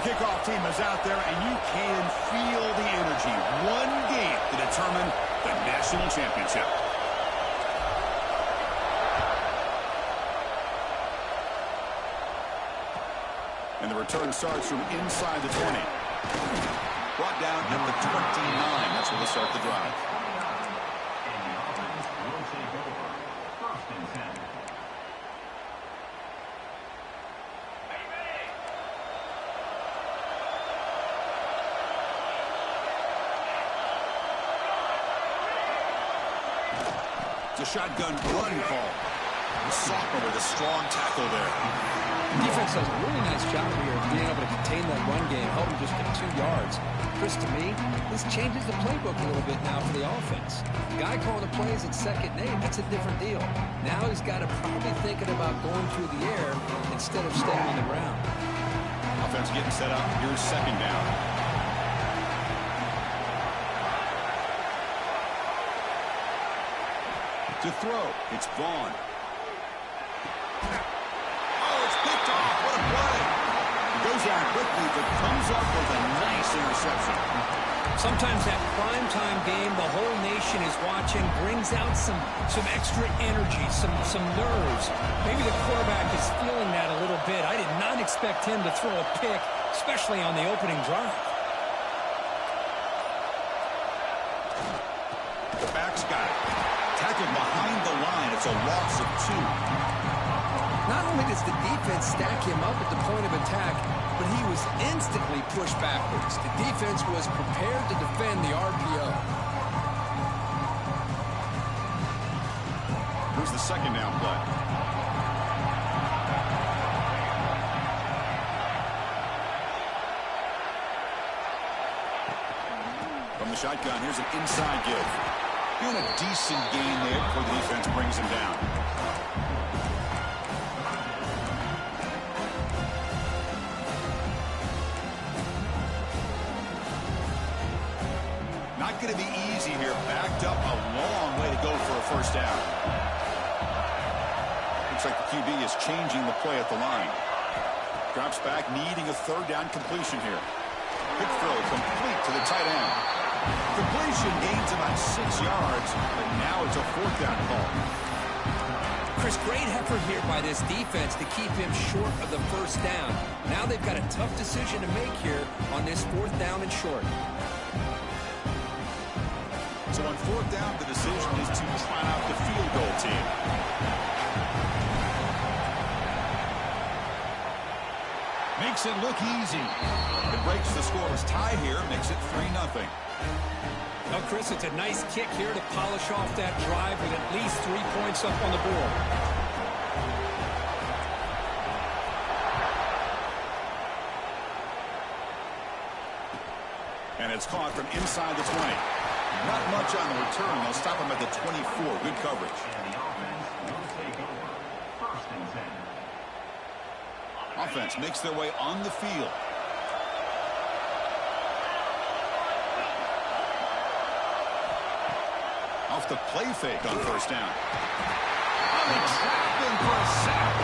kickoff team is out there, and you can feel the energy. One game to determine the national championship. And the return starts from inside the 20. Brought down at the 29. That's where they start the drive. It's a shotgun run call. Sophomore with a strong tackle there. The defense does a really nice job here of being able to contain that run game, help him just get 2 yards. Chris, to me, this changes the playbook a little bit now for the offense. The guy calling the plays at second and 8, that's a different deal. Now he's got to probably thinking about going through the air instead of staying on the ground. Offense getting set up. Here's second down. To throw, it's Vaughn. Oh, it's picked off. What a play. He goes down quickly, but comes up with a nice interception. Sometimes that primetime game, the whole nation is watching, brings out some extra energy, some nerves. Maybe the quarterback is feeling that a little bit. I did not expect him to throw a pick, especially on the opening drive. The back's got it. Tackled behind the line. It's a loss of 2. Not only does the defense stack him up at the point of attack, but he was instantly pushed backwards. The defense was prepared to defend the RPO. Here's the second down play. From the shotgun, here's an inside give. Doing a decent gain there before the defense brings him down. Not going to be easy here. Backed up a long way to go for a first down. Looks like the QB is changing the play at the line. Drops back, needing a third down completion here. Quick throw, complete to the tight end. Completion gains about 6 yards, but now it's a 4th down call. Chris, great effort here by this defense to keep him short of the first down. Now they've got a tough decision to make here on this 4th down and short. So on 4th down, the decision is to try out the field goal team. Makes it look easy. It breaks the scoreless tie here, makes it 3-0. Well, Chris, it's a nice kick here to polish off that drive with at least 3 points up on the board. And it's caught from inside the 20. Not much on the return. They'll stop him at the 24. Good coverage. Offense makes their way on the field. Off the play fake on first down. Oh, they trapped him for a sack.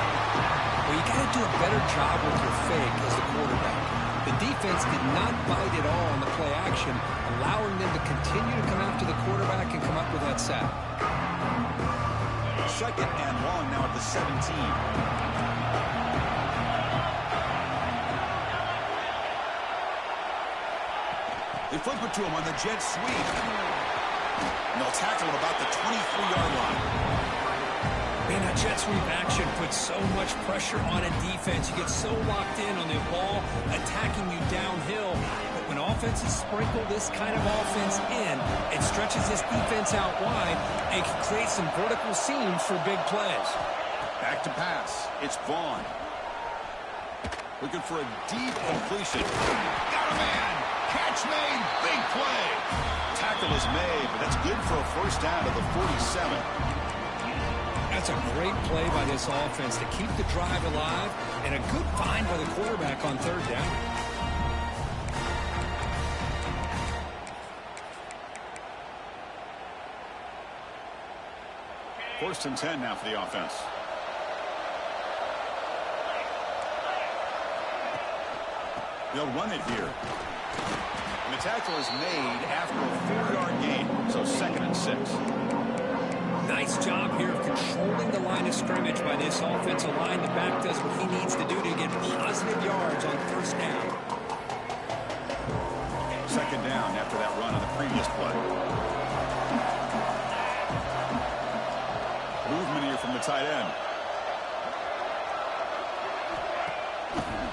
Well, you got to do a better job with your fake as the quarterback. The defense did not bite at all on the play action, allowing them to continue to come after the quarterback and come up with that sack. 2nd and long now at the 17. They flip it to him on the jet sweep. And they'll tackle him about the 23-yard line. Man, that jet sweep action puts so much pressure on a defense. You get so locked in on the ball attacking you downhill. But when offenses sprinkle this kind of offense in, it stretches this defense out wide and can create some vertical seams for big plays. Back to pass. It's Vaughn. Looking for a deep completion. Got a man. Catch made. Big play. Tackle is made, but that's good for a first down to the 47. That's a great play by this offense to keep the drive alive, and a good find by the quarterback on 3rd down. First and 10 now for the offense. They'll run it here. And the tackle is made after a 4-yard gain, so 2nd and 6. Nice job here of controlling the line of scrimmage by this offensive line. The back does what he needs to do to get positive yards on 1st down. 2nd down after that run on the previous play. Movement here from the tight end.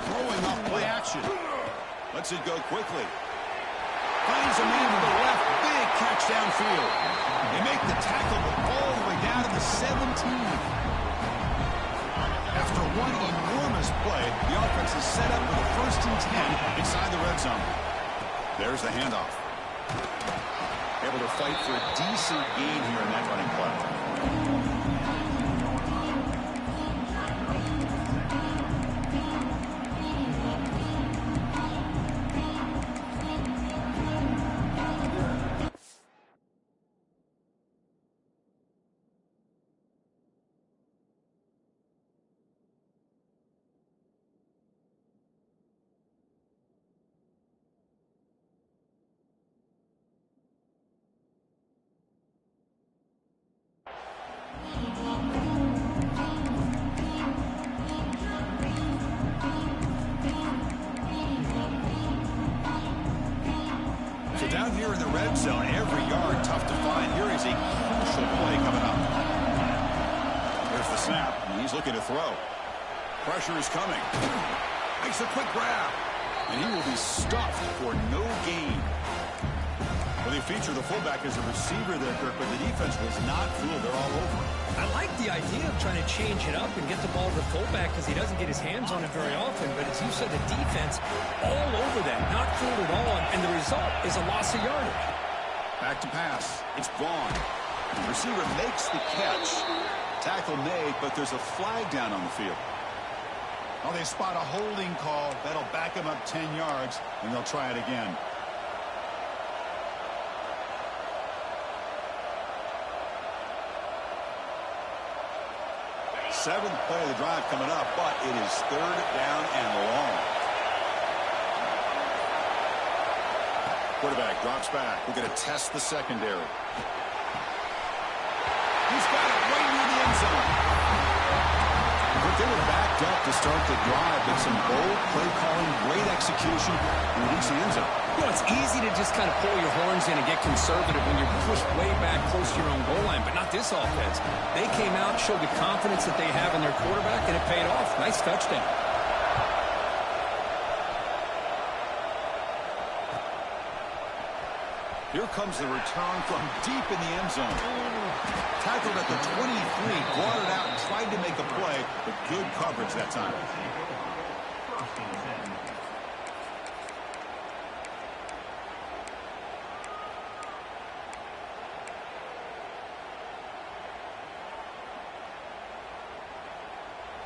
Throwing off play action. Lets it go quickly. Finds a man to the left. Big catch downfield. They make the tackle all the way down to the 17. After one enormous play, the offense is set up with a 1st and 10 inside the red zone. There's the handoff. Able to fight for a decent gain here in that running play. Down here in the red zone, every yard tough to find. Here is a crucial play coming up. There's the snap, and he's looking to throw. Pressure is coming. Makes a quick grab, and he will be stuffed for no gain. Well, they feature the fullback as a receiver there, Kirk, but the defense was not fooled. They're all over it. I like the idea of trying to change it up and get the ball to the fullback because he doesn't get his hands on it very often. But as you said, the defense all over that, not fooled at all, and the result is a loss of yardage. Back to pass. It's gone. The receiver makes the catch. Tackle made, but there's a flag down on the field. Well, they spot a holding call. That'll back him up 10 yards, and they'll try it again. Seventh play of the drive coming up, but it is 3rd down and long. Quarterback drops back. We're going to test the secondary. He's got it right near the end zone. But they were backed up to start the drive, but some bold play calling, great execution, and reach the end zone. Well, it's easy to just kind of pull your horns in and get conservative when you're pushed way back close to your own goal line, but not this offense. They came out, showed the confidence that they have in their quarterback, and it paid off. Nice touchdown. Here comes the return from deep in the end zone. Tackled at the 23, brought it out and tried to make a play, but good coverage that time.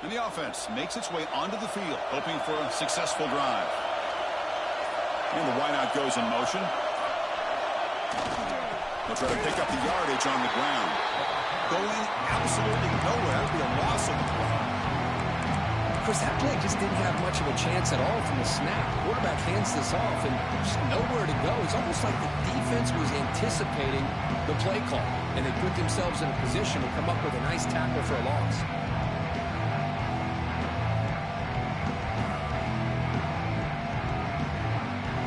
And the offense makes its way onto the field, hoping for a successful drive. And the wideout goes in motion. They'll try to pick up the yardage on the ground. Going absolutely nowhere. It'll be a loss of the play. Of course, that play just didn't have much of a chance at all from the snap. Quarterback hands this off and just nowhere to go. It's almost like the defense was anticipating the play call, and they put themselves in a position to come up with a nice tackle for a loss.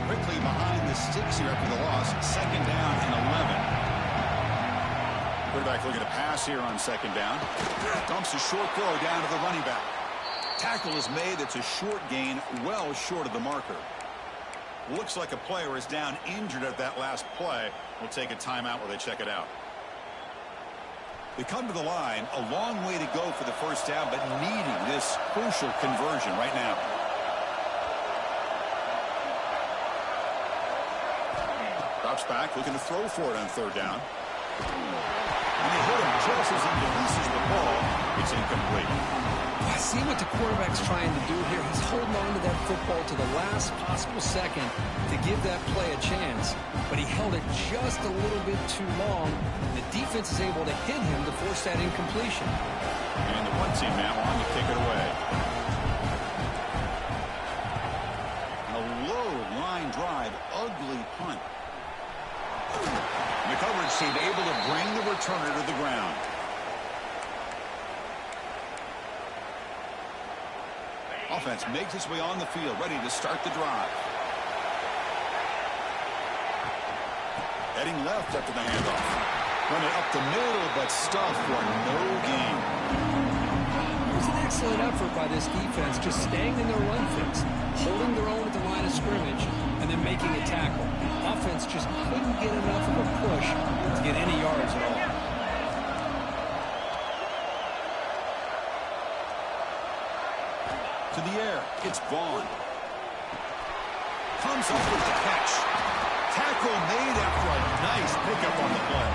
Quickly behind the sticks here after the loss. 2nd down and 11. Quarterback looking to pass here on 2nd down. Dumps a short throw down to the running back. Tackle is made. It's a short gain, well short of the marker. Looks like a player is down injured at that last play. We'll take a timeout while they check it out. They come to the line. A long way to go for the 1st down, but needing this crucial conversion right now. Drops back, looking to throw for it on 3rd down. And they hit him just as he releases the ball. It's incomplete. I see what the quarterback's trying to do here. He's holding on to that football to the last possible second to give that play a chance. But he held it just a little bit too long. The defense is able to hit him to force that incompletion. And the one team now on to kick it away. A ugly punt. And the coverage seemed able to bring the returner to the ground. Offense makes its way on the field, ready to start the drive. Heading left after the handoff. Running up the middle, but stuffed for no gain. It was an excellent effort by this defense, just staying in their run fix, holding their own at the line of scrimmage, and then making a tackle. Offense just couldn't get enough of a push to get any yards at all. To the air, it's Vaughn. Comes up with the catch. Tackle made after a nice pickup on the play.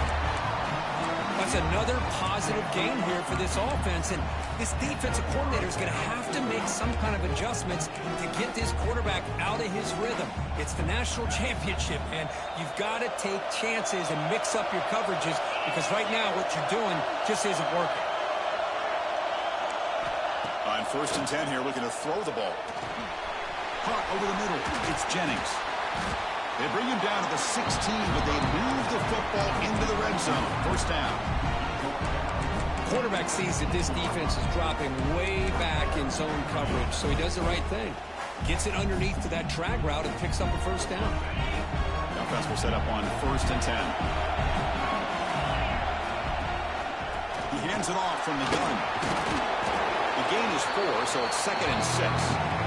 That's another positive gain here for this offense, and this defensive coordinator is going to have to make some kind of adjustments to get this quarterback out of his rhythm. It's the national championship, and you've got to take chances and mix up your coverages, because right now what you're doing just isn't working. On 1st and 10 here, looking to throw the ball. Caught over the middle. It's Jennings. They bring him down to the 16, but they move the football into the red zone. 1st down. Quarterback sees that this defense is dropping way back in zone coverage, so he does the right thing. Gets it underneath to that drag route and picks up a 1st down. The offense will set up on 1st and 10. He hands it off from the gun. The gain is 4, so it's 2nd and 6.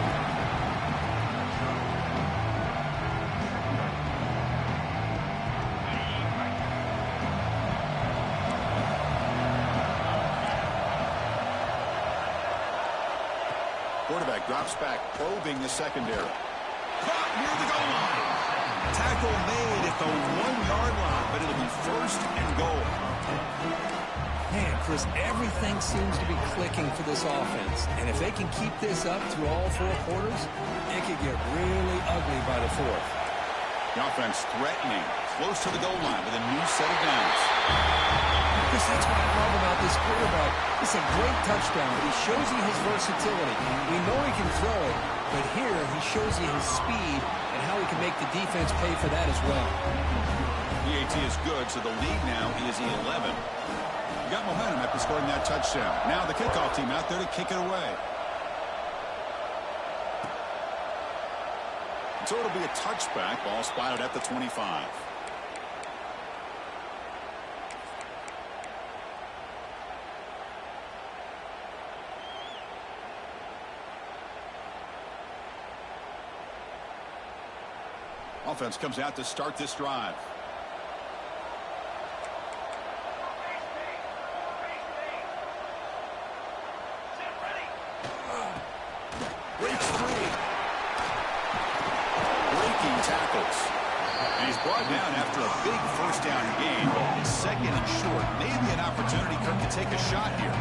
Quarterback drops back, probing the secondary. Caught near the goal line. Tackle made at the 1-yard line, but it'll be 1st and goal. Man, Chris, everything seems to be clicking for this offense. And if they can keep this up through all 4 quarters, it could get really ugly by the 4th. The offense threatening, close to the goal line with a new set of downs. Chris, that's what I love about this quarterback. It's a great touchdown, but he shows you his versatility. We know he can throw it, but here he shows you his speed and how he can make the defense pay for that as well. PAT is good, so the lead now is 11. We got momentum after scoring that touchdown. Now the kickoff team out there to kick it away. So it'll be a touchback. Ball spotted at the 25. Offense comes out to start this drive. Breaks free. Breaking tackles. And he's brought down after a big 1st down gain. 2nd and short. Maybe an opportunity Kirk to take a shot here.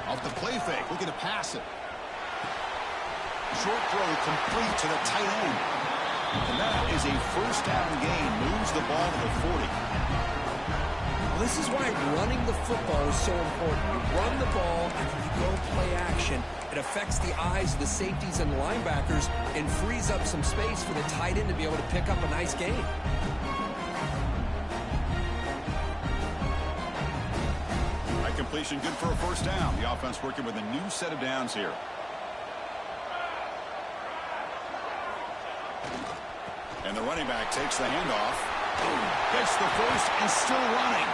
Off the play fake. Looking to pass it. Short throw complete to the tight end. And that is a 1st down gain. Moves the ball to the 40. Well, this is why running the football is so important. You run the ball and then you go play action. It affects the eyes of the safeties and linebackers and frees up some space for the tight end to be able to pick up a nice gain. That completion good for a 1st down. The offense working with a new set of downs here. And the running back takes the handoff. Gets the 1st and still running.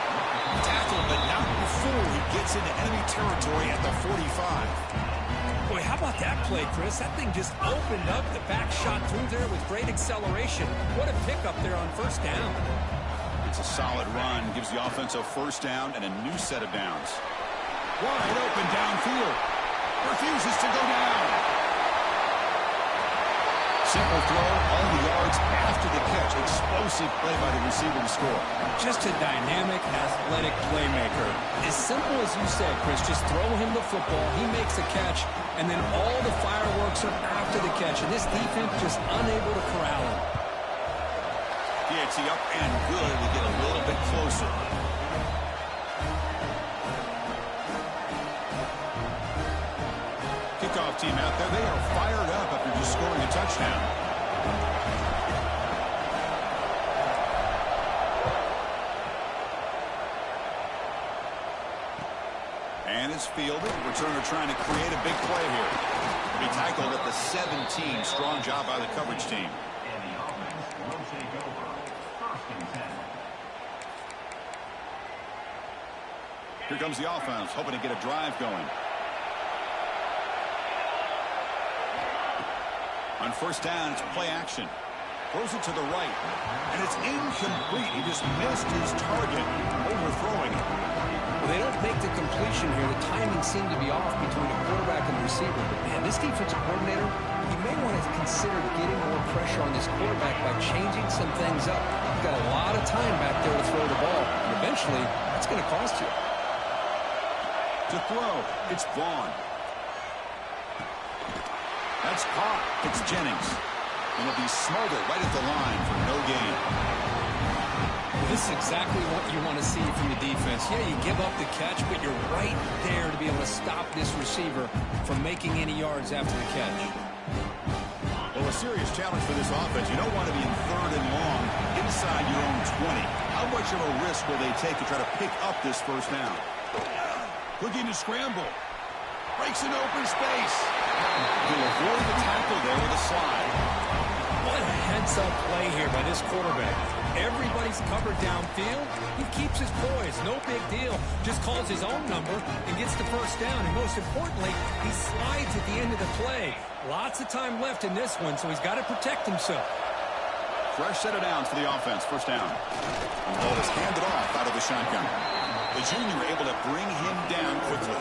Tackled, but not before he gets into enemy territory at the 45. Boy, how about that play, Chris? That thing just opened up. The back shot through there with great acceleration. What a pickup there on 1st down. It's a solid run. Gives the offense a 1st down and a new set of downs. Wide open downfield. Refuses to go down. Simple throw, all the yards after the catch. Explosive play by the receiver to score. Just a dynamic, athletic playmaker. As simple as you said, Chris, just throw him the football, he makes a catch, and then all the fireworks are after the catch. And this defense just unable to corral him. PAT up and good. We get a little bit closer. Kickoff team out there, they are fired up after just scoring a touchdown. is fielded. Returner trying to create a big play here. He'll be tackled at the 17. Strong job by the coverage team. Here comes the offense, hoping to get a drive going. On first down, it's play action. Throws it to the right, and it's incomplete. He just missed his target, overthrowing it. Well, they don't make the completion here. The timing seemed to be off between the quarterback and the receiver. But, man, this defensive coordinator, he may want to consider getting more pressure on this quarterback by changing some things up. He's got a lot of time back there to throw the ball, and eventually that's going to cost you. To throw, it's Vaughn. That's caught. It's Jennings. And it'll be smothered right at the line for no gain. This is exactly what you want to see from the defense. Yeah, you give up the catch, but you're right there to be able to stop this receiver from making any yards after the catch. Well, a serious challenge for this offense. You don't want to be in third and long inside your own 20. How much of a risk will they take to try to pick up this first down? Looking to scramble. Breaks an open space. He'll avoid the tackle there with a slide. What a heads-up play here by this quarterback. Everybody's covered downfield. He keeps his poise. No big deal. Just calls his own number and gets the first down. And most importantly, he slides at the end of the play. Lots of time left in this one, so he's got to protect himself. Fresh set of downs for the offense. First down. And the ball is handed off out of the shotgun. The junior able to bring him down quickly.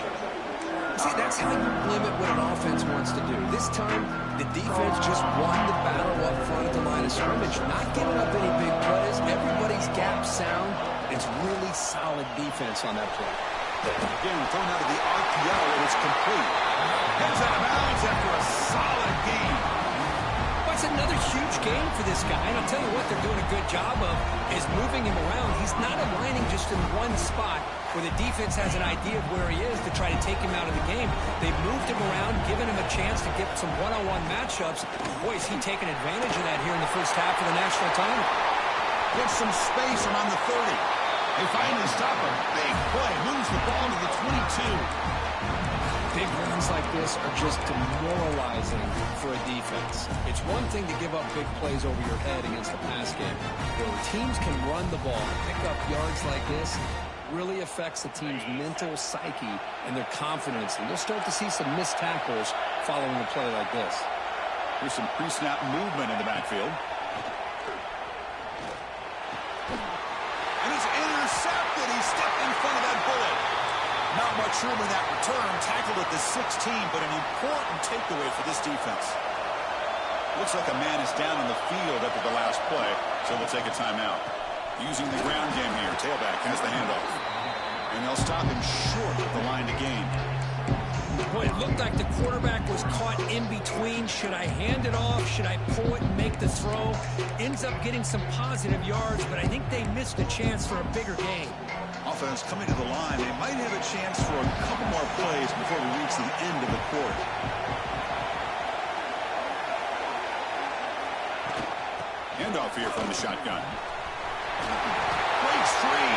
See, that's how you limit what an offense wants to do. This time, the defense just won the battle up front at the line of scrimmage, not giving up any big plays. Everybody's gap sound. It's really solid defense on that play. Again, thrown out of the RPO, and it's complete. Heads out of bounds after a solid game. It's another huge game for this guy, and I'll tell you what they're doing a good job of is moving him around. He's not aligning just in one spot where the defense has an idea of where he is to try to take him out of the game. They've moved him around, given him a chance to get some one-on-one matchups. Boy, is he taking advantage of that here in the first half of the national title. Gets some space around the 30. They finally stop him. Big play. Moves the ball to the 22. Big runs like this are just demoralizing for a defense. It's one thing to give up big plays over your head against the pass game. But when teams can run the ball, pick up yards like this, really affects the team's mental psyche and their confidence. And you'll start to see some missed tackles following a play like this. Here's some pre-snap movement in the backfield. And it's intercepted. He stepped in front of that bullet. Not much room in that return. Tackled at the 16, but an important takeaway for this defense. Looks like a man is down on the field after the last play, so they'll take a timeout. Using the ground game here. Tailback has the handoff. And they'll stop him short of the line to gain. Boy, it looked like the quarterback was caught in between. Should I hand it off? Should I pull it and make the throw? Ends up getting some positive yards, but I think they missed a chance for a bigger gain. Offense coming to the line. They might have a chance for a couple more plays before we reach the end of the quarter. Handoff here from the shotgun. Breaks free.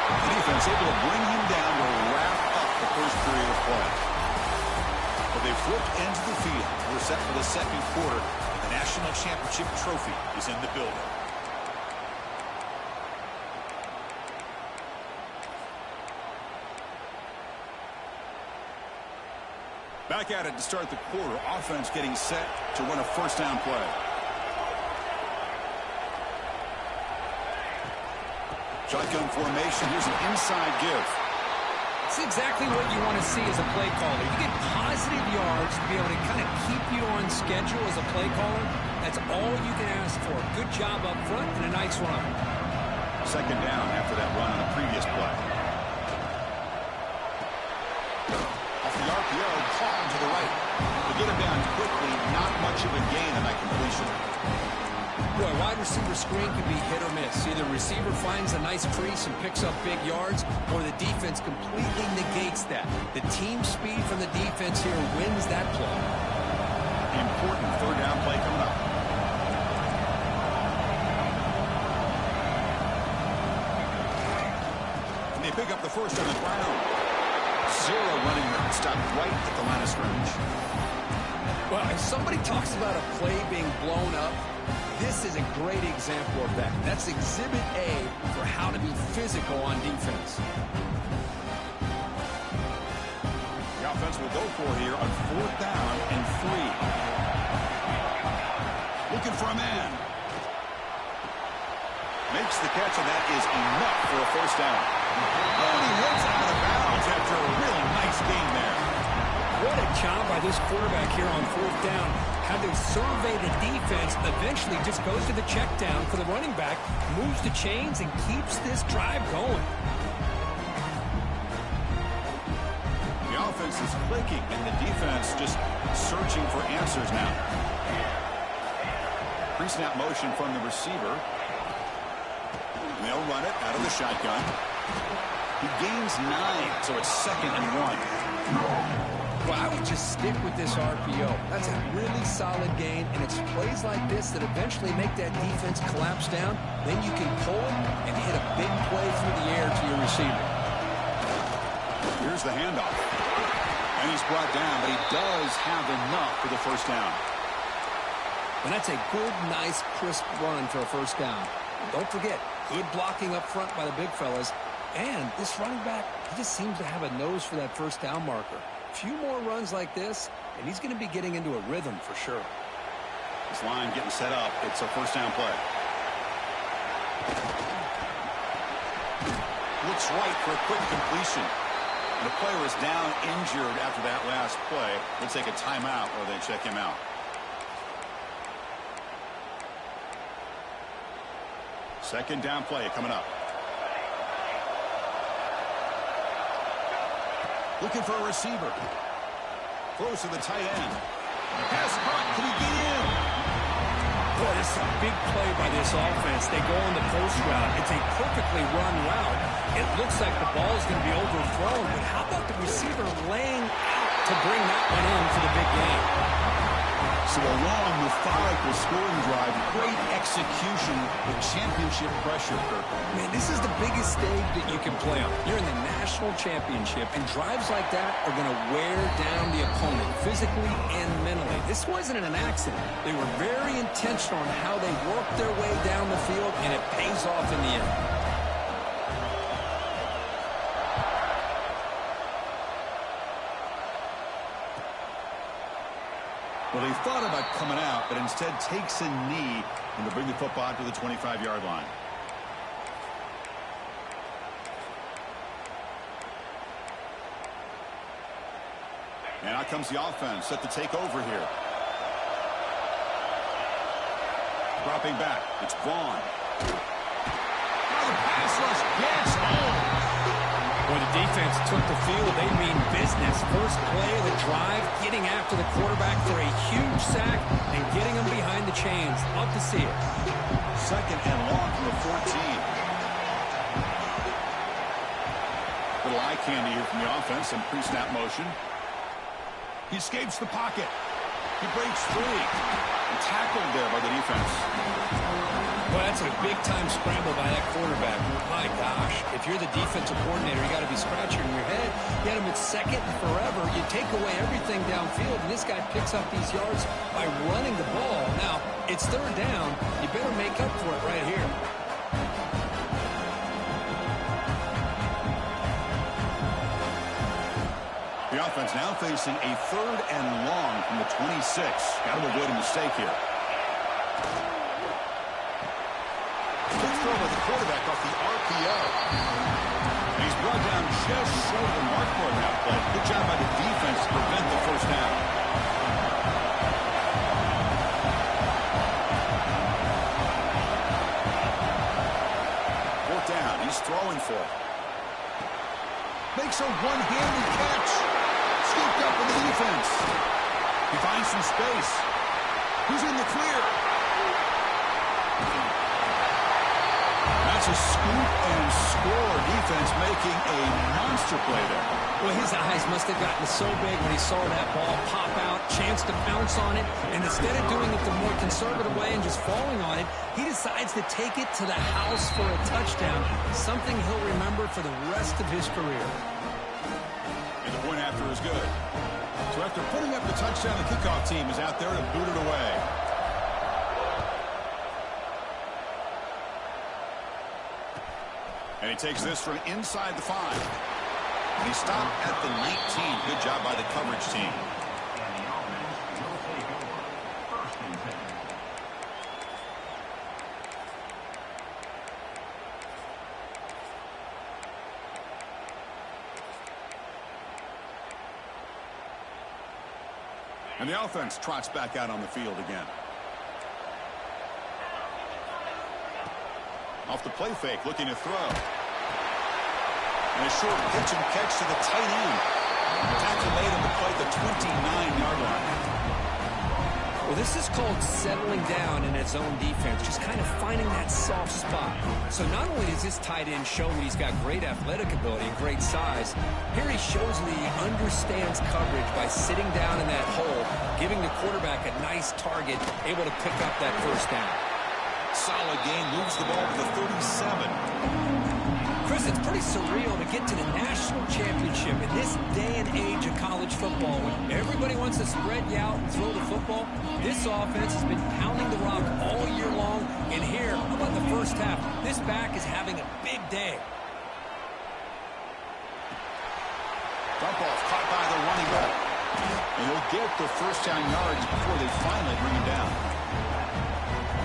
The defense able to bring him down to wrap up the first period of play. But they flipped into the field. We're set for the second quarter. The national championship trophy is in the building. Back at it to start the quarter. Offense getting set to run a first down play. Shotgun formation. Here's an inside give. It's exactly what you want to see as a play caller. You get positive yards to be able to kind of keep you on schedule as a play caller. That's all you can ask for. Good job up front and a nice run. Second down after that run on the previous play. Off the RPO, caught him to the right. To get him down quickly, not much of a gain on that completion. Boy, wide receiver screen can be hit or miss. Either receiver finds a nice crease and picks up big yards, or the defense completely negates that. The team speed from the defense here wins that play. Important third down play coming up. And they pick up the first on the ground. Zero running room. Stopped right at the line of scrimmage. Well, if somebody talks about a play being blown up, this is a great example of that. That's Exhibit A for how to be physical on defense. The offense will go for here on 4th down and 3. Looking for a man. Makes the catch, and that is enough for a first down. And he hits out of bounds after a really nice gain there. What a job by this quarterback here on 4th down. Had to survey the defense, eventually just goes to the check down for the running back, moves the chains, and keeps this drive going. The offense is clicking, and the defense just searching for answers now. Pre-snap motion from the receiver. They'll run it out of the shotgun. He gains 9, so it's 2nd and 1. Well, I would just stick with this RPO. That's a really solid gain, and it's plays like this that eventually make that defense collapse down. Then you can pull it and hit a big play through the air to your receiver. Here's the handoff. And he's brought down, but he does have enough for the first down. And that's a good, nice, crisp run for a first down. And don't forget, good blocking up front by the big fellas. And this running back, he just seems to have a nose for that first down marker. A few more runs like this, and he's going to be getting into a rhythm for sure. This line getting set up. It's a first down play. Looks right for a quick completion. And the player is down injured after that last play. They'll take a timeout or they check him out. Second down play coming up. Looking for a receiver. Close to the tight end. Pass caught. Can he get in? Boy, this is a big play by this offense. They go on the post route. It's a perfectly run route. It looks like the ball is going to be overthrown, but how about the receiver laying out to bring that one in for the big game? So a long, methodical scoring drive. Great execution with championship pressure, Kirk. Man, this is the biggest stage that you can play on. You're in the national championship, and drives like that are going to wear down the opponent physically and mentally. This wasn't an accident. They were very intentional on how they worked their way down the field, and it pays off in the end. Well, they thought about coming out, but instead takes a knee and to bring the football to the 25-yard line. And out comes the offense, set to take over here. Dropping back, it's Vaughn. Now the pass rush gets home. When the defense took the field, they mean business. First play of the drive, getting after the quarterback for a huge sack and getting him behind the chains. Love to see it. Second and long from the 14. Little eye candy here from the offense, some pre-snap motion. He escapes the pocket. He breaks free. And tackled there by the defense. Well, that's a big-time scramble by that quarterback. My gosh, if you're the defensive coordinator, you got to be scratching your head. You had him at second and forever. You take away everything downfield, and this guy picks up these yards by running the ball. Now, it's third down. You better make up for it right here. The offense now facing a third and long from the 26. Got to avoid a mistake here. Good throw by the quarterback off the RPO. And he's brought down just short of the mark for that play. Good job by the defense to prevent the first down. Fourth down. He's throwing for it. Makes a one-handed catch. Scooped up in the defense. He finds some space. Who's in the clear? That's a scoop and score. Defense making a monster play there. Well, his eyes must have gotten so big when he saw that ball pop out, chance to pounce on it, and instead of doing it the more conservative way and just falling on it, he decides to take it to the house for a touchdown, something he'll remember for the rest of his career. point after is good. So after putting up the touchdown, the kickoff team is out there to boot it away. And he takes this from inside the 5. And he stopped at the 19. Good job by the coverage team. And the offense trots back out on the field again. Off the play fake, looking to throw. And a short pitch and catch to the tight end. Tackle made on the play at the 29-yard line. Well, this is called settling down in its own defense, just kind of finding that soft spot. So not only does this tight end show that he's got great athletic ability and great size, here he shows that he understands coverage by sitting down in that hole, giving the quarterback a nice target, able to pick up that first down. Solid game, moves the ball to the 37. Chris, it's pretty surreal to get to the national championship in this day and age of college football when everybody wants to spread you out and throw the football. This offense has been pounding the rock all year long, and here, how about the first half? This back is having a big day. Dump off, caught by the running back. And he'll get the first down yards before they finally bring him down.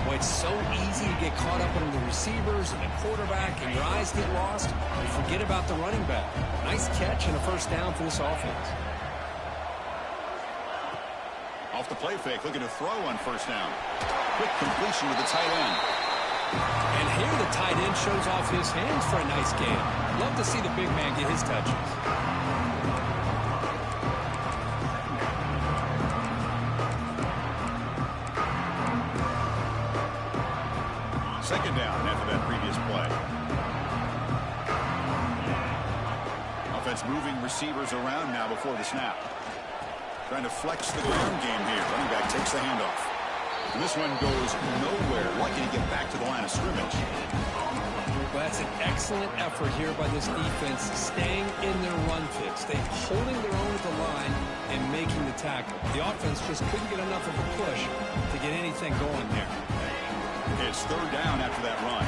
Boy, it's so easy to get caught up in the receivers and the quarterback, and your eyes get lost. You forget about the running back. Nice catch and a first down for this offense. Off the play fake, looking to throw on first down. Quick completion to the tight end. And here the tight end shows off his hands for a nice game. Love to see the big man get his touches. Second down after that previous play. Offense moving receivers around now before the snap. Trying to flex the ground game here. Running back takes the handoff. And this one goes nowhere. Lucky to get back to the line of scrimmage. Well, that's an excellent effort here by this defense, staying in their run fix. They're holding their own at the line and making the tackle. The offense just couldn't get enough of a push to get anything going there. It's third down after that run.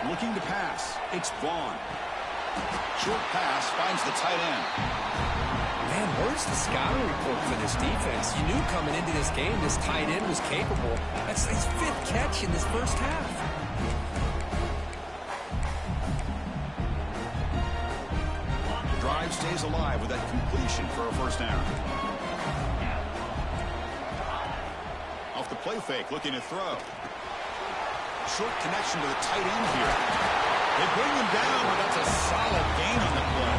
Looking to pass. It's Vaughn. Short pass finds the tight end. Man, where's the scouting report for this defense? You knew coming into this game this tight end was capable. That's his 5th catch in this first half. Stays alive with that completion for a first down. Off the play fake, looking to throw. Short connection to the tight end here. They bring him down, but that's a solid gain on the play.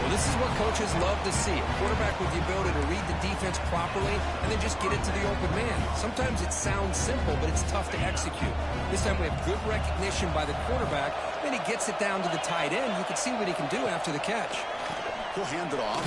Well, this is what coaches love to see. A quarterback with the ability to read the defense properly and then just get it to the open man. Sometimes it sounds simple, but it's tough to execute. This time we have good recognition by the quarterback. Then he gets it down to the tight end. You can see what he can do after the catch. He'll hand it off.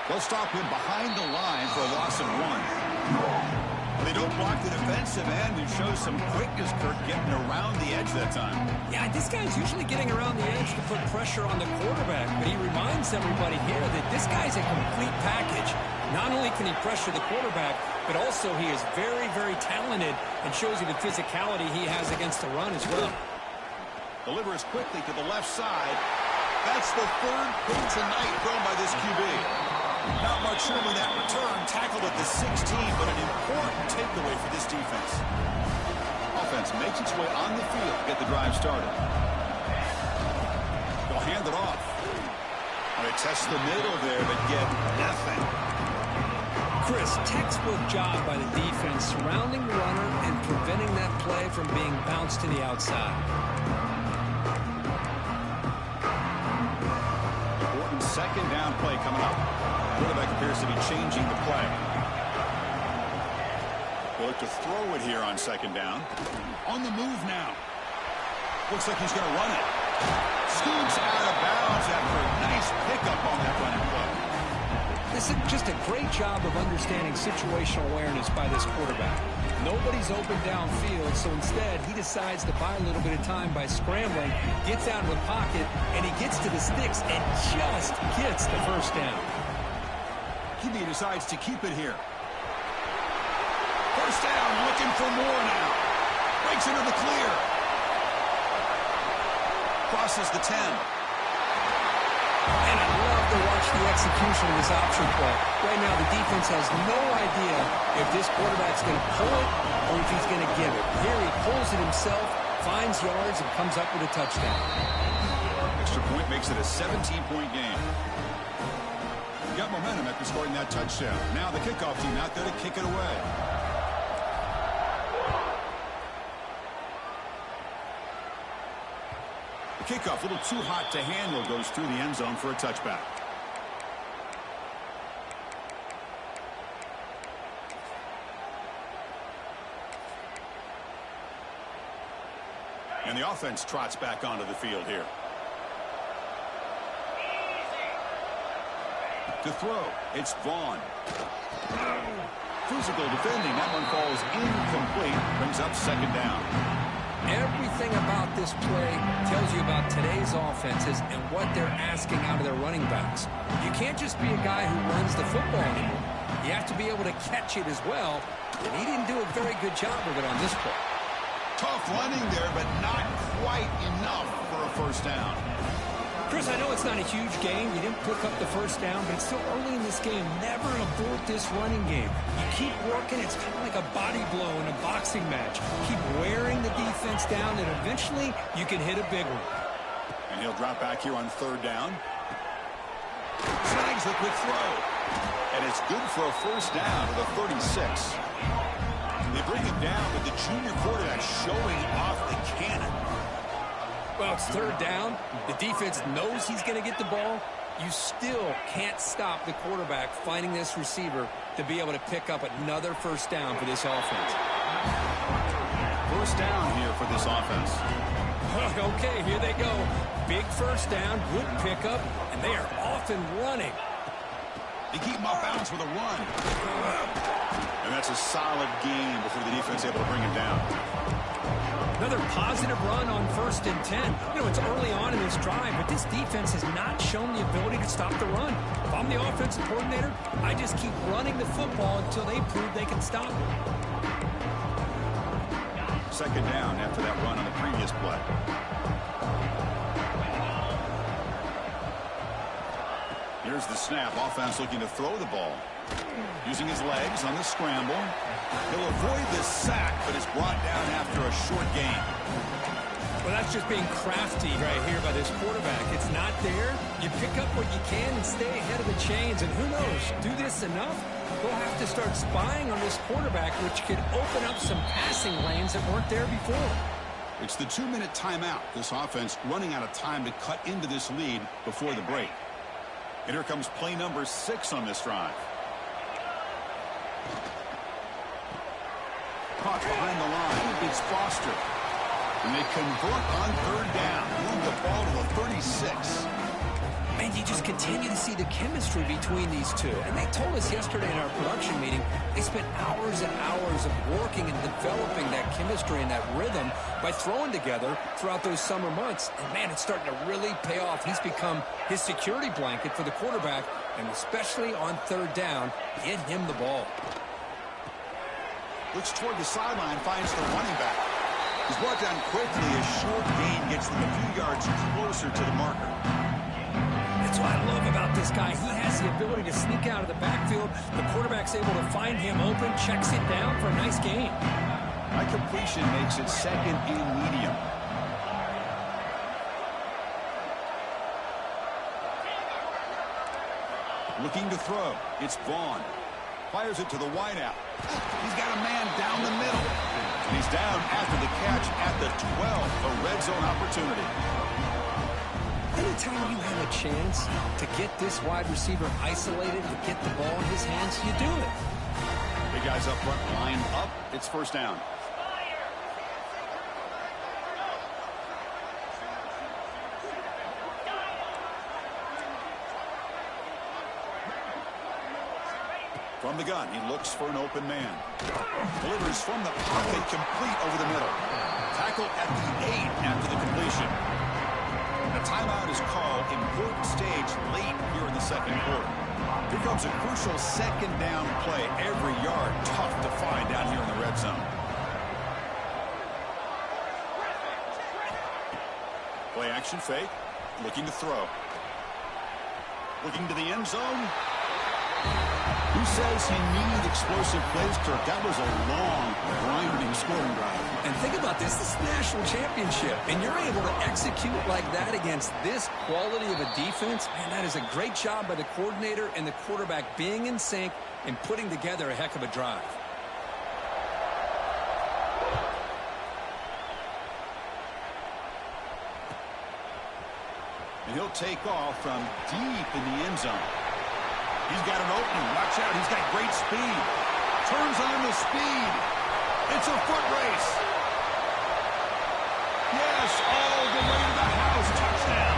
They'll stop him behind the line for a loss of 1. They don't block the defensive end and show some quickness, Kirk, getting around the edge that time. Yeah, this guy's usually getting around the edge to put pressure on the quarterback, but he reminds everybody here that this guy's a complete package. Not only can he pressure the quarterback, but also he is very, very talented and shows you the physicality he has against the run as well. Delivers quickly to the left side. That's the 3rd pick tonight thrown by this QB. Not much room in that return. Tackled at the 16, but an important takeaway for this defense. Offense makes its way on the field to get the drive started. They'll hand it off. They test the middle there, but get nothing. Chris, textbook job by the defense surrounding the runner and preventing that play from being bounced to the outside. Important second down play coming up. Quarterback appears to be changing the play. They'll look to throw it here on second down. On the move now. Looks like he's going to run it. Scoots out of bounds after a nice pickup on that running play. This is just a great job of understanding situational awareness by this quarterback. Nobody's open downfield, so instead he decides to buy a little bit of time by scrambling, gets out of the pocket, and he gets to the sticks and just gets the first down. He decides to keep it here. First down, looking for more now. Breaks into the clear. Crosses the 10. And I love to watch the execution of this option play. Right now, the defense has no idea if this quarterback's going to pull it or if he's going to give it. Here he pulls it himself, finds yards, and comes up with a touchdown. Extra point makes it a 17-point game. Got momentum after scoring that touchdown. Now the kickoff team out there to kick it away. The kickoff, a little too hot to handle, goes through the end zone for a touchback. And the offense trots back onto the field here. To throw, it's Vaughn. Physical defending, that one falls incomplete, brings up second down. Everything about this play tells you about today's offenses and what they're asking out of their running backs. You can't just be a guy who runs the football anymore. You have to be able to catch it as well, and he didn't do a very good job of it on this play. Tough running there, but not quite enough for a first down. Chris, I know it's not a huge game. You didn't pick up the first down, but it's still early in this game. Never abort this running game. You keep working. It's kind of like a body blow in a boxing match. Keep wearing the defense down, and eventually you can hit a big one. And he'll drop back here on third down. Snags the quick throw. And it's good for a first down to the 36. They bring him down with the junior quarterback showing off the cannon. Well, it's third down. The defense knows he's going to get the ball. You still can't stop the quarterback finding this receiver to be able to pick up another first down for this offense. First down here for this offense. Okay, here they go. Big first down, good pickup, and they are off and running. They keep him off bounds with a run. And that's a solid gain before the defense is able to bring him down. Another positive run on 1st and 10. You know, it's early on in this drive, but this defense has not shown the ability to stop the run. If I'm the offensive coordinator, I just keep running the football until they prove they can stop it. Second down after that run on the previous play. Here's the snap. Offense looking to throw the ball. Using his legs on the scramble. He'll avoid the sack, but is brought down after a short gain. Well, that's just being crafty right here by this quarterback. It's not there. You pick up what you can and stay ahead of the chains. And who knows, do this enough, we'll have to start spying on this quarterback, which could open up some passing lanes that weren't there before. It's the 2-minute timeout. This offense running out of time to cut into this lead before the break. And here comes play number 6 on this drive. Caught behind the line. It's Foster. And they convert on third down. Move the ball to the 36. Man, you just continue to see the chemistry between these two. And they told us yesterday in our production meeting, they spent hours and hours of working and developing that chemistry and that rhythm by throwing together throughout those summer months. And, man, it's starting to really pay off. He's become his security blanket for the quarterback, and especially on third down, get him the ball. Looks toward the sideline, finds the running back. He's brought down quickly. A short gain gets them a few yards closer to the marker. That's what I love about this guy. He has the ability to sneak out of the backfield. The quarterback's able to find him open, checks it down for a nice gain. High completion makes it second and medium. Looking to throw. It's Vaughn. Fires it to the wideout. He's got a man down the middle. And he's down after the catch at the 12. A red zone opportunity. Anytime you have a chance to get this wide receiver isolated, to get the ball in his hands, you do it. Big guys up front, line up. It's first down. From the gun, he looks for an open man. Delivers from the pocket, complete over the middle. Tackle at the 8 after the completion. A timeout is called. Important stage late here in the second quarter. Here comes a crucial second down play. Every yard tough to find down here in the red zone. Play action fake. Looking to throw. Looking to the end zone. Who says he needed explosive plays, Kirk? That was a long, grinding scoring drive. And think about this. This is the national championship, and you're able to execute like that against this quality of a defense. Man, that is a great job by the coordinator and the quarterback being in sync and putting together a heck of a drive. And he'll take off from deep in the end zone. He's got an opening. Watch out. He's got great speed. Turns on the speed. It's a foot race. Yes, all the way to the house. Touchdown.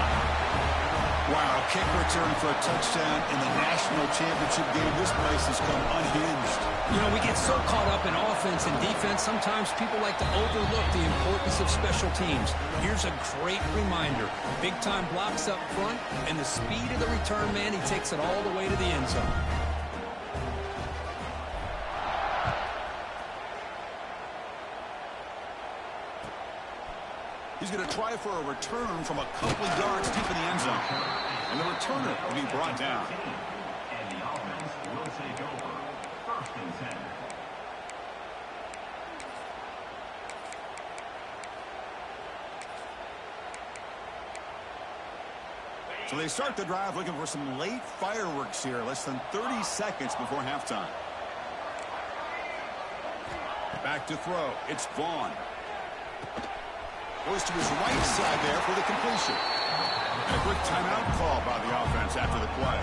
Wow, kick return for a touchdown in the national championship game. This place has come unhinged. You know, we get so caught up in offense and defense, sometimes people like to overlook the importance of special teams. Here's a great reminder. Big-time blocks up front, and the speed of the return man, he takes it all the way to the end zone. He's going to try for a return from a couple of yards deep in the end zone. And the returner will be brought down. And the offense will take over. 1st and 10. So they start the drive looking for some late fireworks here. Less than 30 seconds before halftime. Back to throw. It's Vaughn. Goes to his right side there for the completion. And a quick timeout call by the offense after the play.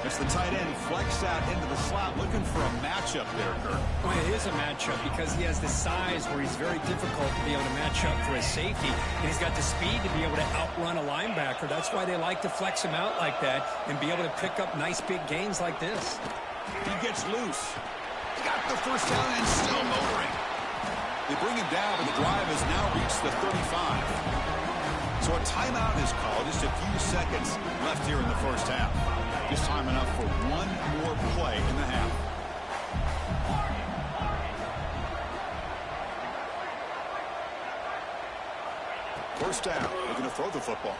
It's the tight end flexed out into the slot looking for a matchup there, Kirk. Well, it is a matchup because he has the size where he's very difficult to be able to match up for his safety. And he's got the speed to be able to outrun a linebacker. That's why they like to flex him out like that and be able to pick up nice big gains like this. He gets loose. Got the first down and still motoring. They bring him down, but the drive has now reached the 35. So a timeout is called. Just a few seconds left here in the first half. Just time enough for one more play in the half. First down, looking to throw the football.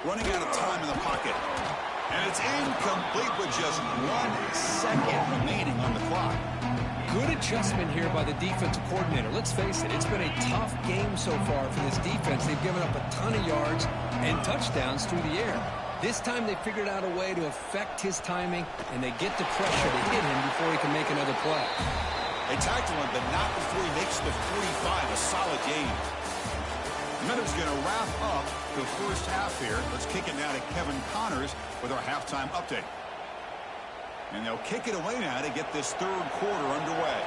Running out of time in the pocket. And it's incomplete with just 1 second remaining on the clock. Good adjustment here by the defensive coordinator. Let's face it, it's been a tough game so far for this defense. They've given up a ton of yards and touchdowns through the air. This time they figured out a way to affect his timing, and they get the pressure to hit him before he can make another play. They tackle him, but not before he makes the 45. A solid game. The Minutes going to wrap up the first half here. Let's kick it now to Kevin Connors with our halftime update. And they'll kick it away now to get this third quarter underway.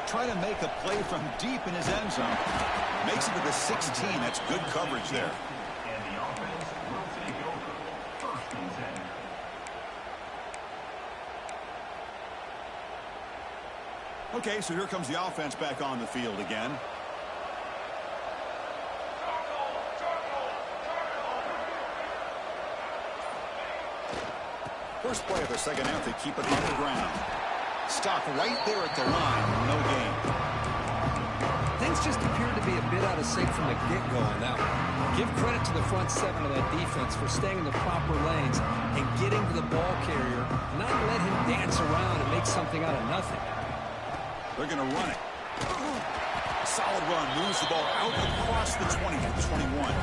Try to make a play from deep in his end zone. Makes it to the 16. That's good coverage there. And the offense will take over. 1st and 10. Okay, so here comes the offense back on the field again. First play of the second half, they keep it on the ground. Stop right there at the line, no gain. Things just appeared to be a bit out of sync from the get-go on that one. Give credit to the front seven of that defense for staying in the proper lanes and getting to the ball carrier, not let him dance around and make something out of nothing. They're going to run it. Solid run, moves the ball out across the 20 to 21.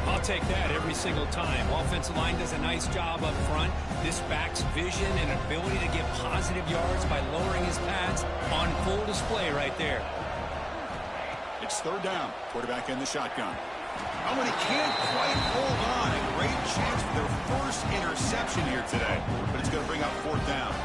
I'll take that every single time. Offensive line does a nice job up front. This back's vision and ability to get positive yards by lowering his pads on full display right there. It's third down. Quarterback in the shotgun. Oh, and he can't quite hold on. A great chance for their first interception here today. But it's going to bring up fourth down.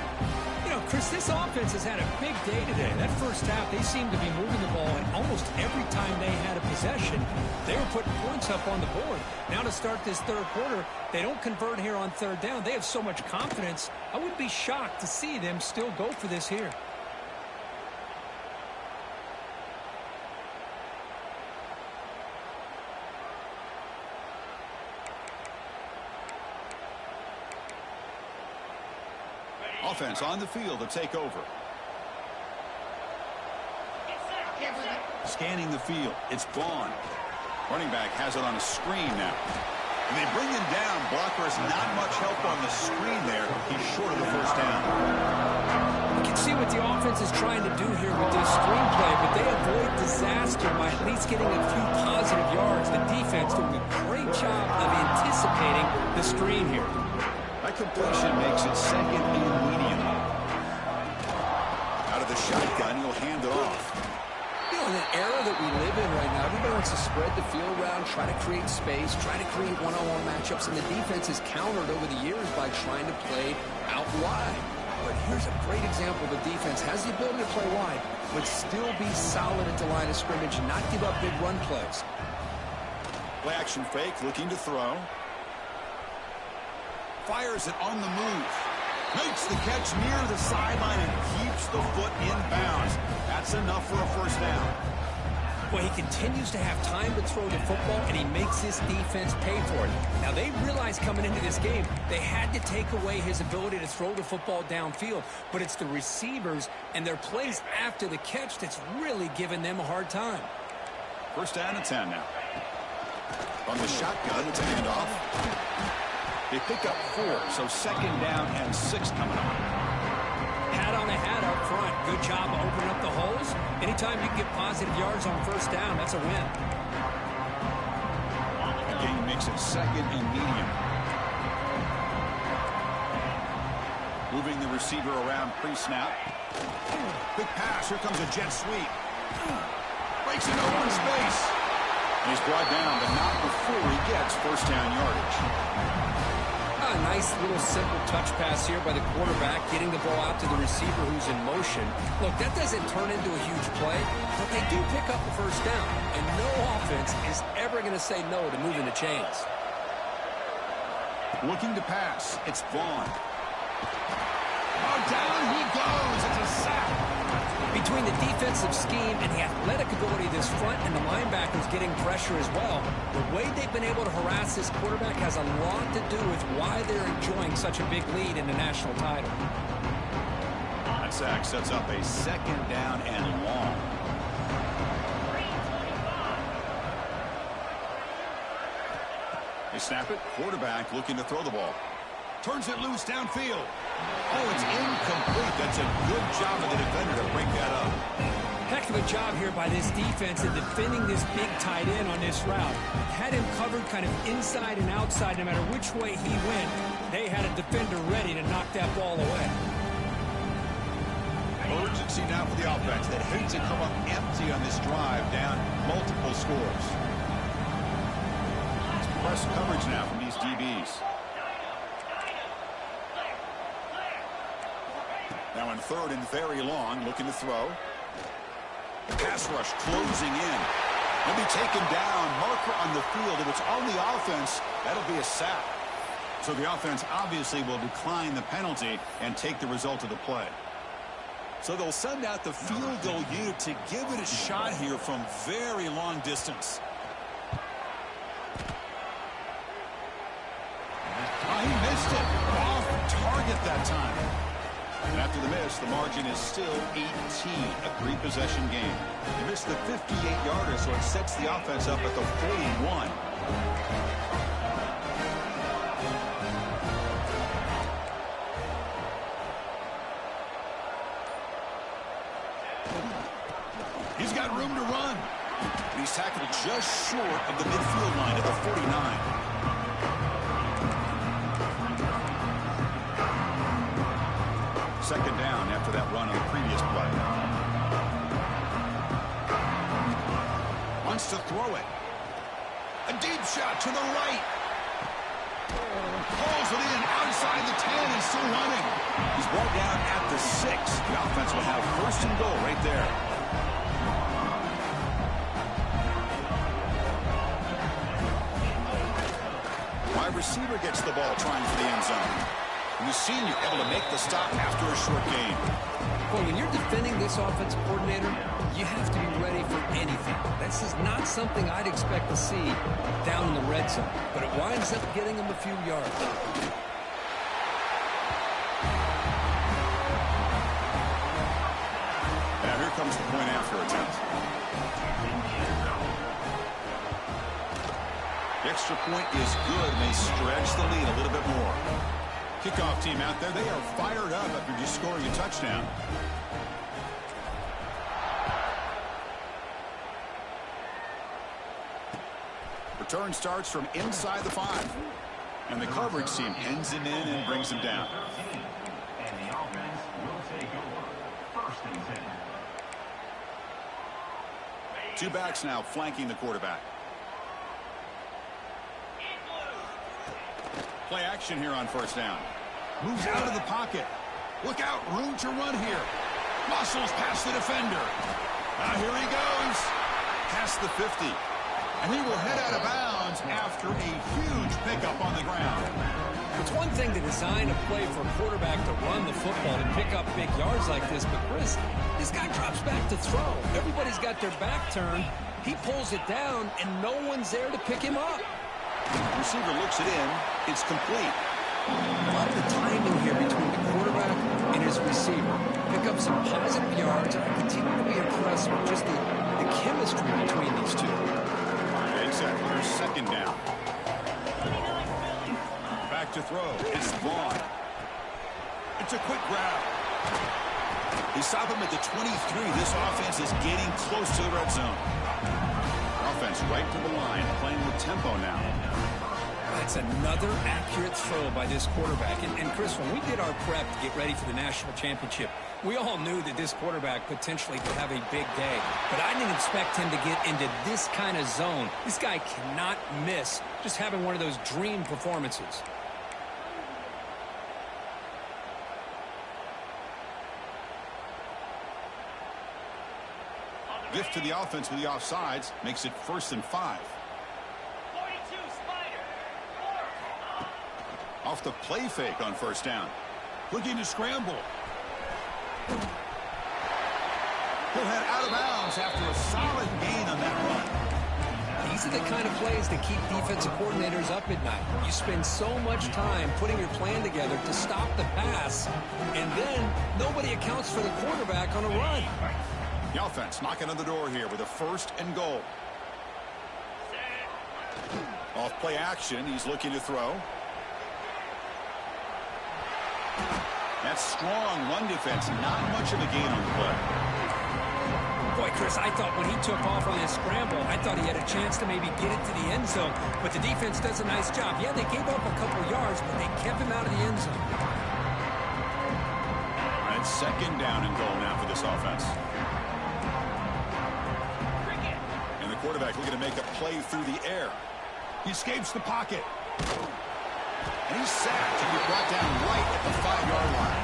You know, Chris, this offense has had a big day today. That first half, they seemed to be moving the ball, and almost every time they had a possession, they were putting points up on the board. Now to start this third quarter, they don't convert here on third down. They have so much confidence. I would be shocked to see them still go for this here. Offense on the field to take over. Scanning the field. It's Vaughn. Running back has it on a screen now. And they bring him down. Blocker has not much help on the screen there. He's short of the first down. You can see what the offense is trying to do here with this screenplay, but they avoid disaster by at least getting a few positive yards. The defense doing a great job of anticipating the screen here. That completion makes it second and medium. Out of the shotgun, he'll hand it off. You know, in an era that we live in right now, everybody wants to spread the field around, try to create space, try to create one-on-one matchups, and the defense has countered over the years by trying to play out wide. But here's a great example. The defense has the ability to play wide, but still be solid at the line of scrimmage and not give up big run plays. Play action fake, looking to throw. Fires it on the move. Makes the catch near the sideline and keeps the foot in bounds. That's enough for a first down. Well, he continues to have time to throw the football, and he makes this defense pay for it. Now, they realized coming into this game, they had to take away his ability to throw the football downfield, but it's the receivers and their plays after the catch that's really giving them a hard time. First down and 10 now. From the shotgun, it's a handoff. They pick up 4, so second down and 6 coming up. Hat on a hat up front. Good job of opening up the holes. Anytime you can get positive yards on first down, that's a win. The game makes it second and medium. Moving the receiver around pre-snap. Big pass. Here comes a jet sweep. Breaks into open space. And he's brought down, but not before he gets first down yardage. A nice little simple touch pass here by the quarterback, getting the ball out to the receiver who's in motion. Look, that doesn't turn into a huge play, but they do pick up the first down, and no offense is ever going to say no to moving the chains. Looking to pass. It's Vaughn. Oh, down he goes. It's a sack. Between the defensive scheme and the athletic ability of this front and the linebackers getting pressure as well, the way they've been able to harass this quarterback has a lot to do with why they're enjoying such a big lead in the national title. That sack sets up a second down and long. They snap it. Quarterback looking to throw the ball. Turns it loose downfield. Oh, it's incomplete. That's a good job of the defender to break that up. Heck of a job here by this defense in defending this big tight end on this route. Had him covered kind of inside and outside no matter which way he went. They had a defender ready to knock that ball away. Urgency now for the offense that hates to come up empty on this drive, down multiple scores. It's press coverage now from these DBs. Now in third and very long, looking to throw. Pass rush closing in. He'll be taken down. Marker on the field. If it's on the offense, that'll be a sack. So the offense obviously will decline the penalty and take the result of the play. So they'll send out the field goal unit to give it a shot here from very long distance. Oh, he missed it. Off target that time. And after the miss, the margin is still 18, a three-possession game. He missed the 58-yarder, so it sets the offense up at the 41. He's got room to run. And he's tackled just short of the midfield line at the 49. Second down after that run on the previous play. Wants to throw it. A deep shot to the right. Pulls it in outside the 10 and still running. He's brought down at the 6. The offense will have first and goal right there. Wide receiver gets the ball trying for the end zone. And the senior able to make the stop after a short gain. Well, when you're defending this offensive coordinator, you have to be ready for anything. This is not something I'd expect to see down in the red zone, but it winds up getting him a few yards. Now here comes the point after attempt. The extra point is good, and they stretch the lead a little bit more. Kickoff team out there, they are fired up after just scoring a touchdown. Return starts from inside the 5. And the coverage team ends it in and brings him down. And the offense will take over. First and 10. Two backs now flanking the quarterback. Play action here on first down. Moves out of the pocket. Look out, room to run here. Muscles past the defender. Now here he goes. Past the 50. And he will head out of bounds after a huge pickup on the ground. It's one thing to design a play for a quarterback to run the football and pick up big yards like this, but Chris, this guy drops back to throw. Everybody's got their back turned. He pulls it down, and no one's there to pick him up. The receiver looks it in. It's complete. A lot of the timing here between the quarterback and his receiver. Pick up some positive yards and continue to be impressed with just the chemistry between these two. Exactly. Here's second down. Back to throw. It's Vaughn. It's a quick grab. They stop him at the 23. This offense is getting close to the red zone. Offense right to the line, playing with tempo now. That's another accurate throw by this quarterback. And Chris, when we did our prep to get ready for the national championship, we all knew that this quarterback potentially could have a big day. But I didn't expect him to get into this kind of zone. This guy cannot miss just having one of those dream performances. Gift to the offense with the offsides makes it first and 5. 42, Spider. Off the play fake on first down. Looking to scramble. He'll head out of bounds after a solid gain on that run. These are the kind of plays that keep defensive coordinators up at night. You spend so much time putting your plan together to stop the pass, and then nobody accounts for the quarterback on a run. The offense knocking on the door here with a first and goal. Off play action, he's looking to throw. That's strong run defense, not much of a gain on the play. Boy, Chris, I thought when he took off on his scramble, I thought he had a chance to maybe get it to the end zone, but the defense does a nice job. Yeah, they gave up a couple yards, but they kept him out of the end zone. That's second down and goal now for this offense. And the quarterback looking to make a play through the air. He escapes the pocket. And he's sacked and brought down right at the 5-yard line.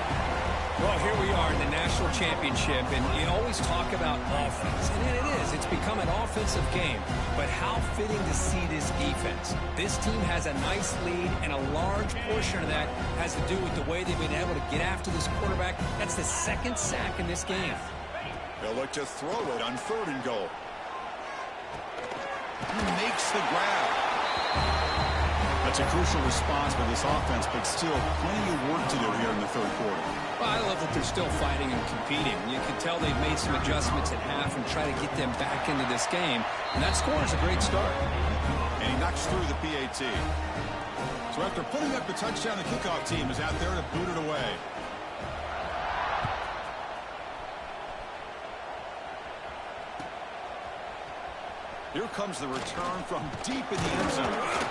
Well, here we are in the national championship, and you always talk about offense. And it is. It's become an offensive game. But how fitting to see this defense. This team has a nice lead, and a large portion of that has to do with the way they've been able to get after this quarterback. That's the second sack in this game. They'll look to throw it on third and goal. He makes the grab. That's a crucial response by this offense, but still plenty of work to do here in the third quarter. Well, I love that they're still fighting and competing. You can tell they've made some adjustments at half and try to get them back into this game. And that score is a great start. And he knocks through the PAT. So after putting up the touchdown, the kickoff team is out there to boot it away. Here comes the return from deep in the end zone.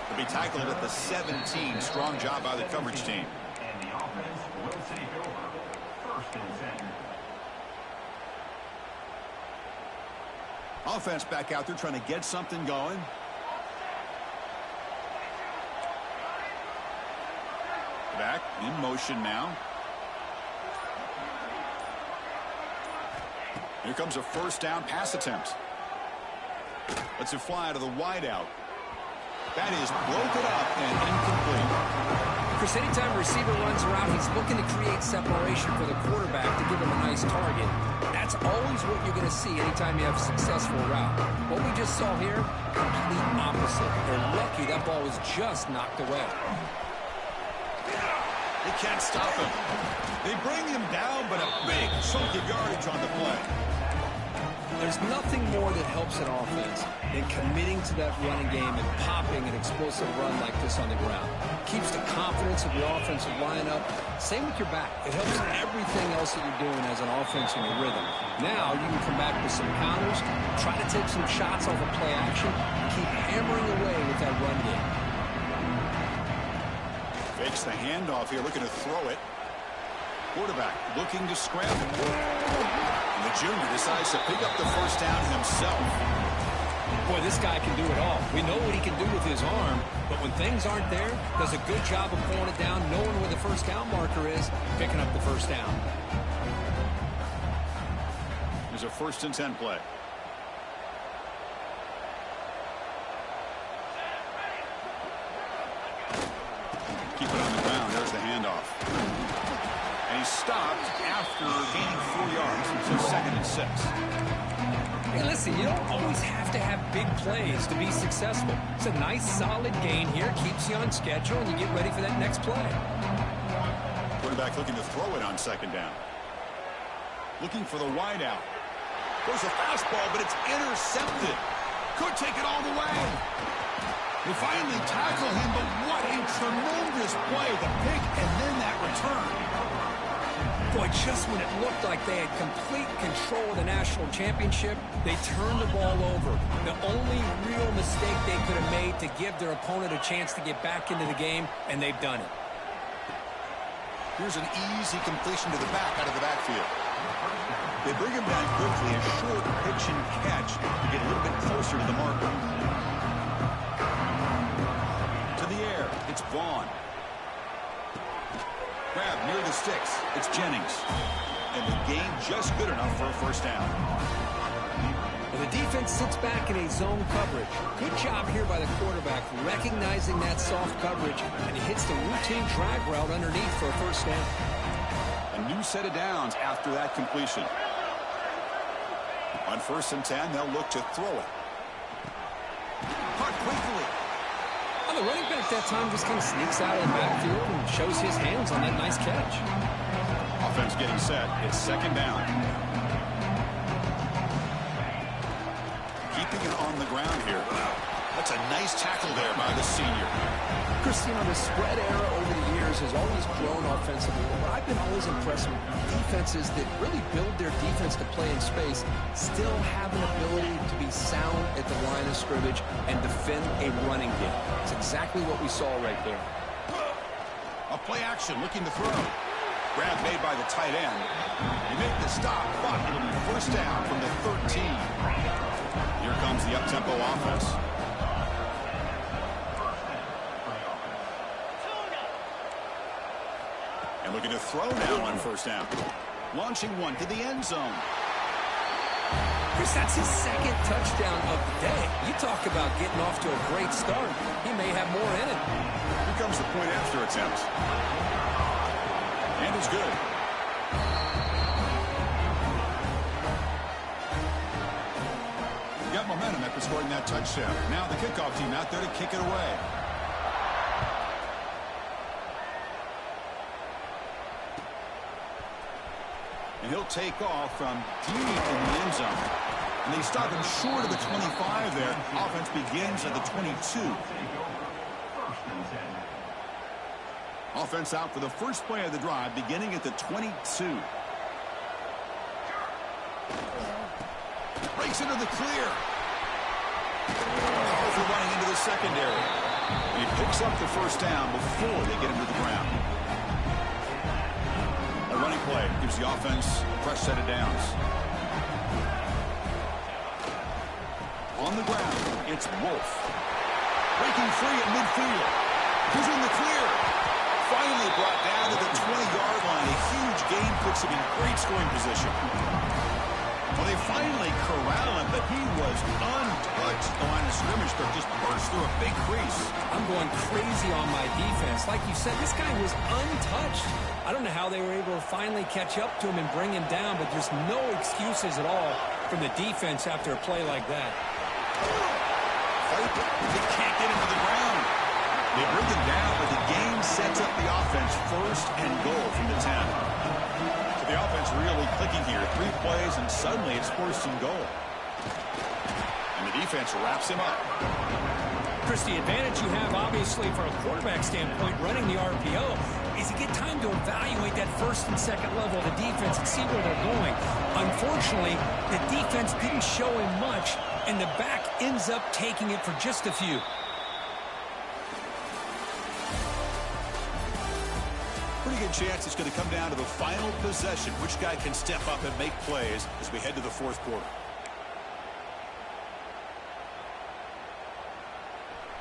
He'll be tackled at the 17. Strong job by the coverage team. And the offense will take over. First and 10. Offense back out there trying to get something going. Back in motion now. Here comes a first down pass attempt. Lets it fly to the wideout. That is broken up and incomplete. Chris, anytime a receiver runs around, he's looking to create separation for the quarterback to give him a nice target. That's always what you're going to see anytime you have a successful route. What we just saw here, complete opposite. They're lucky that ball was just knocked away. They can't stop him. They bring him down, but a big chunk of yardage on the play. There's nothing more that helps an offense than committing to that running game and popping an explosive run like this on the ground. Keeps the confidence of your offensive lineup. Same with your back. It helps everything else that you're doing as an offense in your rhythm. Now you can come back with some counters, try to take some shots off of play action, and keep hammering away with that run game. Fakes the handoff here, looking to throw it. Quarterback looking to scramble. And the junior decides to pick up the first down himself. Boy, this guy can do it all. We know what he can do with his arm, but when things aren't there, does a good job of pulling it down, knowing where the first down marker is, picking up the first down. There's a 1st and 10 play. Keep it on the ground. There's the handoff. And he stopped after gaining 4 yards. So 2nd and 6. Hey, listen, you don't always have to have big plays to be successful. It's a nice, solid gain here. Keeps you on schedule, and you get ready for that next play. Quarterback looking to throw it on 2nd down. Looking for the wideout. Goes a fastball, but it's intercepted. Could take it all the way. They finally tackle him, but what a tremendous play. The pick and then that return. Boy, just when it looked like they had complete control of the national championship, they turned the ball over. The only real mistake they could have made to give their opponent a chance to get back into the game, and they've done it. Here's an easy completion to the back out of the backfield. They bring him down quickly, a short pitch and catch to get a little bit closer to the marker. To the air, it's Vaughn. Grab near the sticks. It's Jennings. And the game just good enough for a first down. Well, the defense sits back in a zone coverage. Good job here by the quarterback, recognizing that soft coverage, and he hits the routine drag route underneath for a first down. A new set of downs after that completion. On 1st and 10, they'll look to throw it. Caught quickly. Well, the running back that time just kind of sneaks out of the backfield and shows his hands on that nice catch. Offense getting set. It's 2nd down. Keeping it on the ground here. That's a nice tackle there by the senior. Chris, you know, the spread era over the years has always grown offensively. But I've been always impressed with defenses that really build their defense to play in space, still have an ability to be sound at the line of scrimmage and defend a running game. It's exactly what we saw right there. A play action looking to throw. Grab made by the tight end. He made the stop, but it'll be first down from the 13. Here comes the up-tempo offense. And looking to throw now on first down. Launching one to the end zone. Chris, that's his 2nd touchdown of the day. You talk about getting off to a great start. He may have more in it. Here comes the point after attempt. And it's good. Got momentum after scoring that touchdown. Now the kickoff team out there to kick it away. And he'll take off from deep in the end zone. And they stop him short of the 25 there. Offense begins at the 22. Offense out for the first play of the drive, beginning at the 22. Breaks into the clear. Powerful running into the secondary. And he picks up the first down before they get him to the ground. A running play gives the offense a fresh set of downs. On the ground, it's Wolf. Breaking free at midfield. He's in the clear. finally brought down to the 20-yard line. A huge gain puts him in great scoring position. Well, they finally corral him, but he was untouched. The line of scrimmage, but just burst through a big crease. I'm going crazy on my defense. Like you said, this guy was untouched. I don't know how they were able to finally catch up to him and bring him down, but there's no excuses at all from the defense after a play like that. They can't get him to the ground. They bring him down, but the game sets up the offense first and goal from the 10. So the offense really clicking here. 3 plays, and suddenly it's first and goal. And the defense wraps him up. Chris, the advantage you have, obviously, from a quarterback standpoint, running the RPO, is you get time to evaluate that first and second level of the defense and see where they're going. Unfortunately, the defense didn't show him much, and the back ends up taking it for just a few. Pretty good chance it's going to come down to the final possession. Which guy can step up and make plays as we head to the fourth quarter?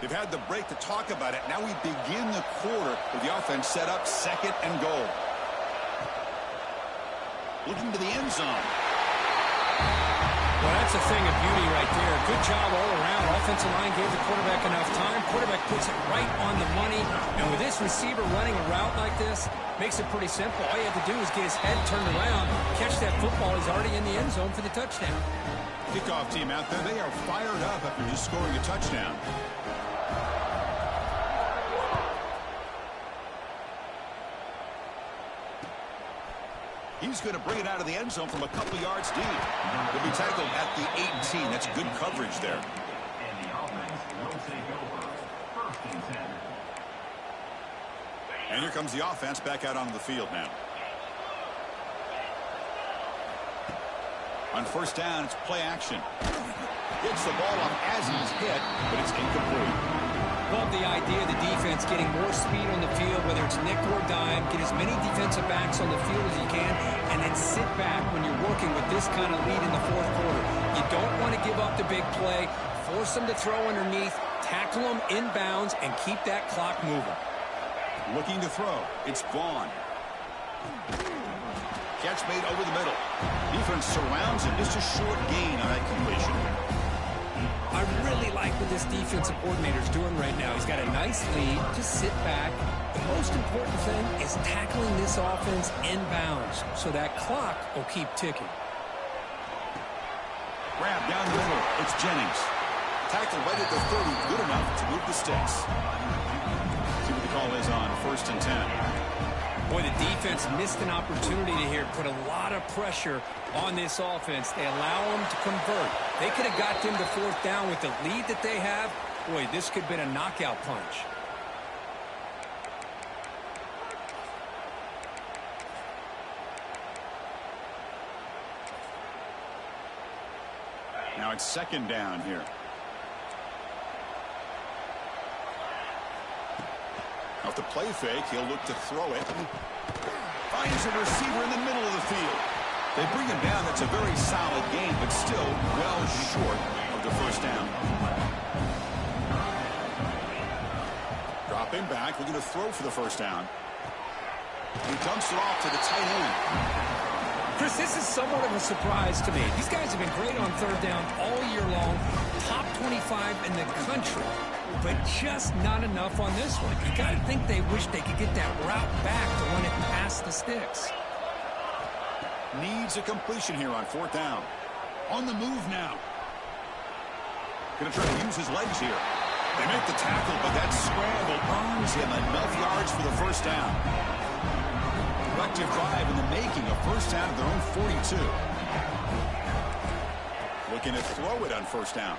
They've had the break to talk about it. Now we begin the quarter with the offense set up, second and goal. Looking to the end zone. Well, that's a thing of beauty right there. Good job all around. Offensive line gave the quarterback enough time. Quarterback puts it right on the money. And with this receiver running a route like this, makes it pretty simple. All you have to do is get his head turned around, catch that football. He's already in the end zone for the touchdown. Kickoff team out there, they are fired up after just scoring a touchdown. He's going to bring it out of the end zone from a couple yards deep. He'll be tackled at the 18. That's good coverage there. And the offense will take over. First and 10. And here comes the offense back out onto the field now. On first down, it's play action. Gets the ball off as he's hit, but it's incomplete. Love the idea of the defense getting more speed on the field, whether it's nickel or dime, get as many defensive backs on the field as you can, and then sit back when you're working with this kind of lead in the fourth quarter. You don't want to give up the big play, force them to throw underneath, tackle them inbounds, and keep that clock moving. Looking to throw. It's Vaughn. Catch made over the middle. Defense surrounds him. Just a short gain on that completion. I really like what this defensive coordinator is doing right now. He's got a nice lead. Just sit back. The most important thing is tackling this offense inbounds so that clock will keep ticking. Grab down the middle. It's Jennings. Tackle right at the 30. Good enough to move the sticks. See what the call is on first and 10. Boy, the defense missed an opportunity to here, put a lot of pressure on this offense. They allow them to convert. They could have got them to fourth down with the lead that they have. Boy, this could have been a knockout punch. Now it's second down here. Off the play fake, he'll look to throw it. Finds a receiver in the middle of the field. They bring him down. That's a very solid game, but still well short of the first down. Dropping back, looking to throw for the first down. He dumps it off to the tight end. Chris, this is somewhat of a surprise to me. These guys have been great on third down all year long. Top 25 in the country. But just not enough on this one. You got to think they wish they could get that route back to run it past the sticks. Needs a completion here on fourth down. On the move now. Going to try to use his legs here. They make the tackle, but that scramble earns him enough yards for the first down. Productive drive in the making, a first down at their own 42. Looking to throw it on first down.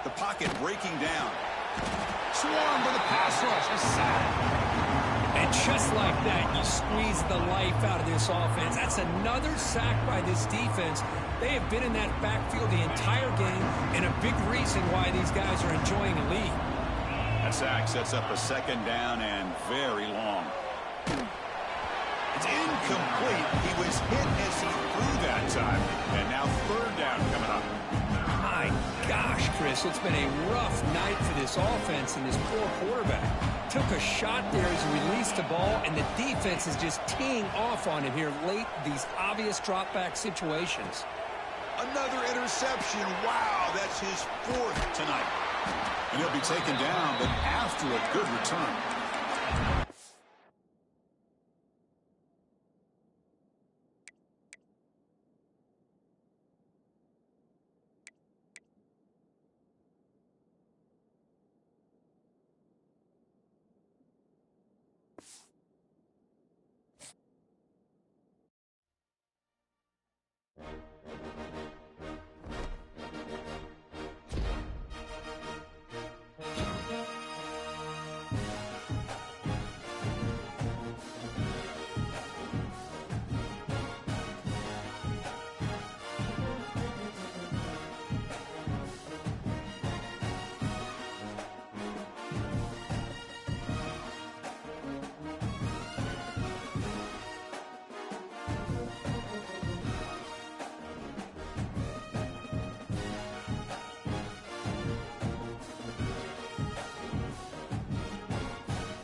The pocket breaking down. Swarmed by the pass rush. A sack. And just like that, you squeeze the life out of this offense. That's another sack by this defense. They have been in that backfield the entire game, and a big reason why these guys are enjoying a lead. That sack sets up a second down and very long. It's incomplete. He was hit as he threw that time. And now third down coming up. My My gosh, Chris, it's been a rough night for this offense and this poor quarterback. Took a shot there as he released the ball, and the defense is just teeing off on him here late, these obvious drop-back situations. Another interception. Wow, that's his 4th tonight. And he'll be taken down, but after a good return.